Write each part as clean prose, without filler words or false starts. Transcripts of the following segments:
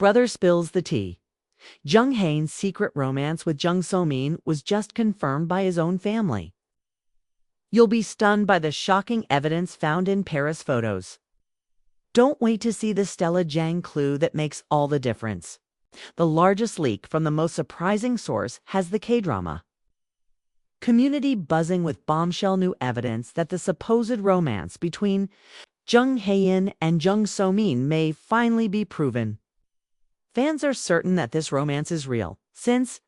Brother spills the tea. Jung Hae-in's secret romance with Jung So-min was just confirmed by his own family. You'll be stunned by the shocking evidence found in Paris photos. Don't wait to see the Stella Jang clue that makes all the difference. The largest leak from the most surprising source has the K-drama community buzzing with bombshell new evidence that the supposed romance between Jung Hae-in and Jung So-min may finally be proven. Fans are certain that this romance is real, since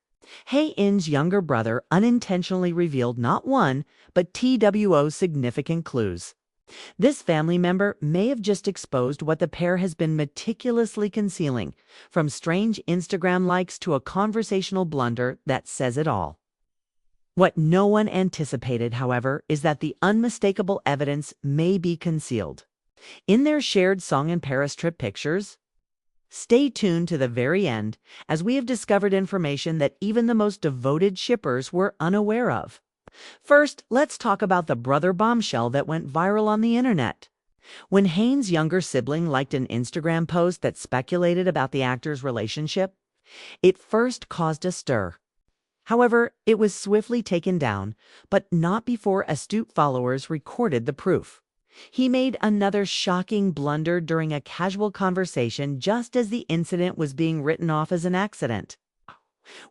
Hae-in's younger brother unintentionally revealed not one, but two significant clues. This family member may have just exposed what the pair has been meticulously concealing, from strange Instagram likes to a conversational blunder that says it all. What no one anticipated, however, is that the unmistakable evidence may be concealed in their shared Song in Paris trip pictures. Stay tuned to the very end, as we have discovered information that even the most devoted shippers were unaware of. First, let's talk about the brother bombshell that went viral on the internet. When Hae-in's younger sibling liked an Instagram post that speculated about the actor's relationship, it first caused a stir. However, it was swiftly taken down, but not before astute followers recorded the proof. He made another shocking blunder during a casual conversation just as the incident was being written off as an accident.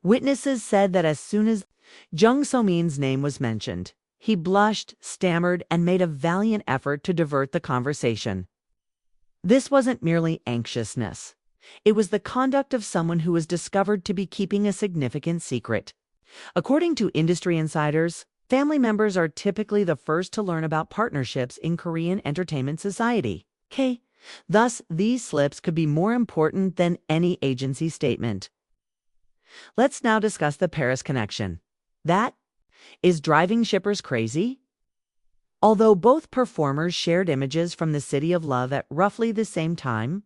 Witnesses said that as soon as Jung So-min's name was mentioned, he blushed, stammered, and made a valiant effort to divert the conversation. This wasn't merely anxiousness. It was the conduct of someone who was discovered to be keeping a significant secret. According to industry insiders, family members are typically the first to learn about partnerships in Korean entertainment society. Thus, these slips could be more important than any agency statement. Let's now discuss the Paris connection. That is driving shippers crazy. Although both performers shared images from the City of Love at roughly the same time,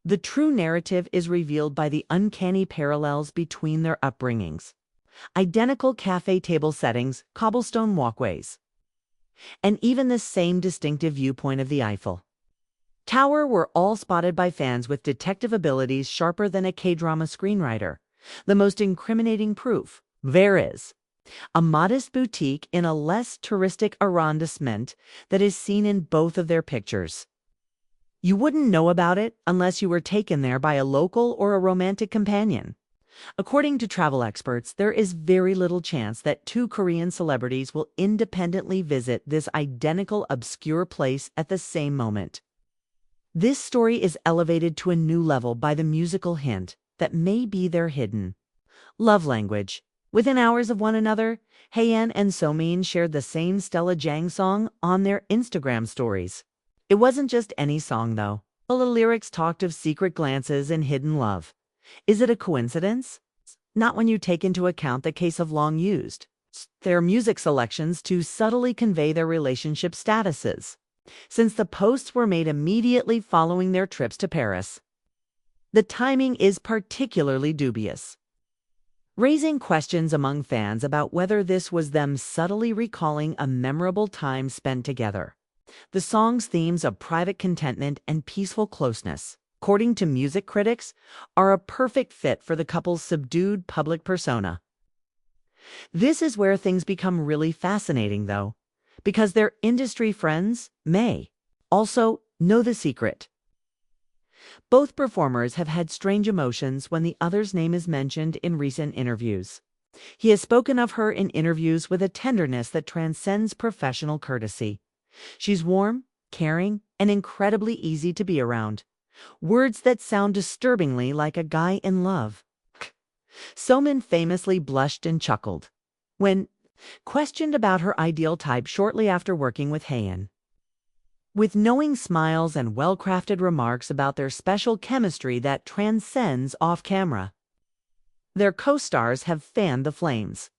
the true narrative is revealed by the uncanny parallels between their upbringings. Identical cafe table settings, cobblestone walkways, and even the same distinctive viewpoint of the Eiffel Tower were all spotted by fans with detective abilities sharper than a K-drama screenwriter. The most incriminating proof: there is a modest boutique in a less touristic arrondissement that is seen in both of their pictures. You wouldn't know about it unless you were taken there by a local or a romantic companion. According to travel experts, there is very little chance that two Korean celebrities will independently visit this identical obscure place at the same moment. This story is elevated to a new level by the musical hint that may be their hidden love language. Within hours of one another, Hae-in and So-min shared the same Stella Jang song on their Instagram stories. It wasn't just any song, though. The lyrics talked of secret glances and hidden love. Is it a coincidence? Not when you take into account the case of long used their music selections to subtly convey their relationship statuses, since the posts were made immediately following their trips to Paris. The timing is particularly dubious, raising questions among fans about whether this was them subtly recalling a memorable time spent together. The song's themes of private contentment and peaceful closeness, according to music critics, are a perfect fit for the couple's subdued public persona. This is where things become really fascinating, though, because their industry friends may also know the secret. Both performers have had strange emotions when the other's name is mentioned in recent interviews. He has spoken of her in interviews with a tenderness that transcends professional courtesy. She's warm, caring, and incredibly easy to be around. Words that sound disturbingly like a guy in love. So-min famously blushed and chuckled when questioned about her ideal type shortly after working with Hae-in. With knowing smiles and well-crafted remarks about their special chemistry that transcends off-camera, their co-stars have fanned the flames.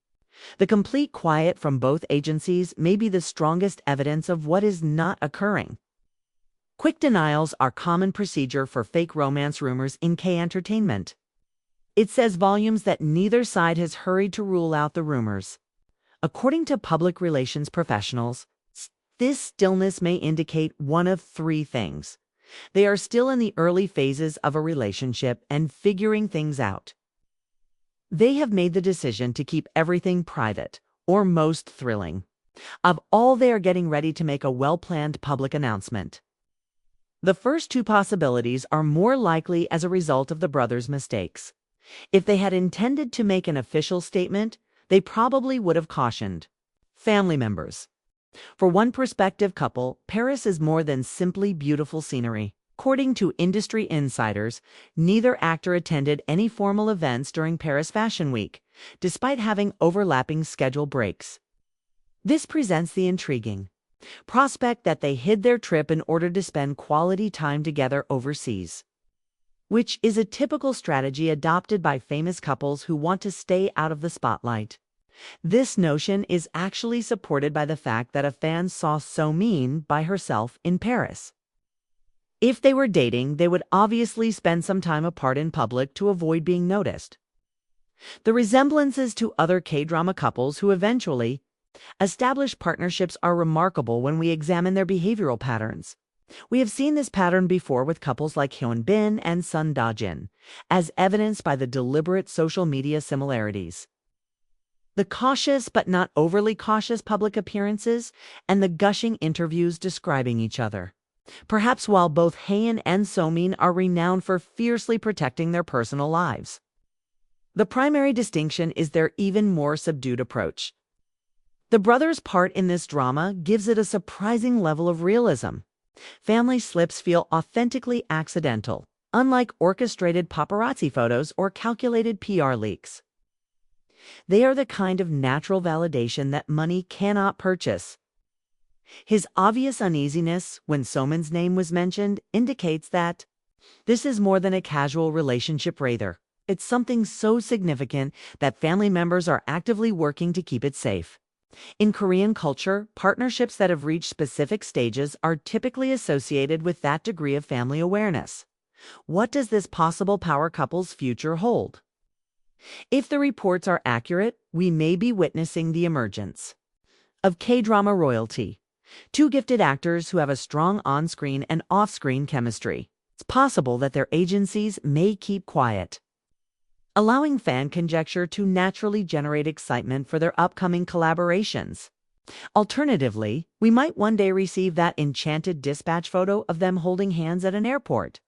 The complete quiet from both agencies may be the strongest evidence of what is not occurring. Quick denials are common procedure for fake romance rumors in K-entertainment. It says volumes that neither side has hurried to rule out the rumors. According to public relations professionals, this stillness may indicate one of three things. They are still in the early phases of a relationship and figuring things out. They have made the decision to keep everything private, or most thrilling. Of all, they are getting ready to make a well-planned public announcement. The first two possibilities are more likely as a result of the brothers' mistakes. If they had intended to make an official statement, they probably would have cautioned family members. For one prospective couple, Paris is more than simply beautiful scenery. According to industry insiders, neither actor attended any formal events during Paris Fashion Week, despite having overlapping schedule breaks. This presents the intriguing prospect that they hid their trip in order to spend quality time together overseas, which is a typical strategy adopted by famous couples who want to stay out of the spotlight. This notion is actually supported by the fact that a fan saw So-min by herself in Paris. If they were dating, they would obviously spend some time apart in public to avoid being noticed. The resemblances to other K-drama couples who eventually establish partnerships are remarkable when we examine their behavioral patterns. We have seen this pattern before with couples like Hyun Bin and Sun Da-jin, as evidenced by the deliberate social media similarities, the cautious but not overly cautious public appearances, and the gushing interviews describing each other. Perhaps while both Hae-in and So-min are renowned for fiercely protecting their personal lives, the primary distinction is their even more subdued approach. The brothers' part in this drama gives it a surprising level of realism. Family slips feel authentically accidental, unlike orchestrated paparazzi photos or calculated PR leaks. They are the kind of natural validation that money cannot purchase. His obvious uneasiness when So-min's name was mentioned indicates that this is more than a casual relationship rather. It's something so significant that family members are actively working to keep it safe. In Korean culture, partnerships that have reached specific stages are typically associated with that degree of family awareness. What does this possible power couple's future hold? If the reports are accurate, we may be witnessing the emergence of K-drama royalty. Two gifted actors who have a strong on-screen and off-screen chemistry. It's possible that their agencies may keep quiet, allowing fan conjecture to naturally generate excitement for their upcoming collaborations. Alternatively, we might one day receive that enchanted dispatch photo of them holding hands at an airport,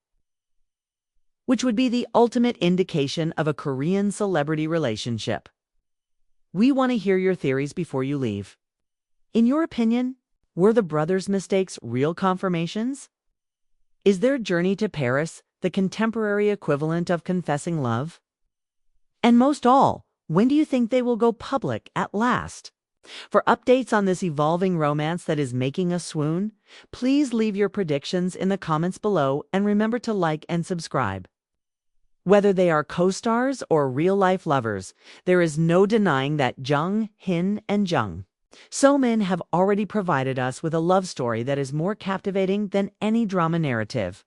which would be the ultimate indication of a Korean celebrity relationship. We want to hear your theories before you leave. In your opinion, were the brothers' mistakes real confirmations? Is their journey to Paris the contemporary equivalent of confessing love? And most all, when do you think they will go public at last? For updates on this evolving romance that is making us swoon, please leave your predictions in the comments below and remember to like and subscribe. Whether they are co-stars or real-life lovers, there is no denying that Jung Hae-in and Jung So-min have already provided us with a love story that is more captivating than any drama narrative.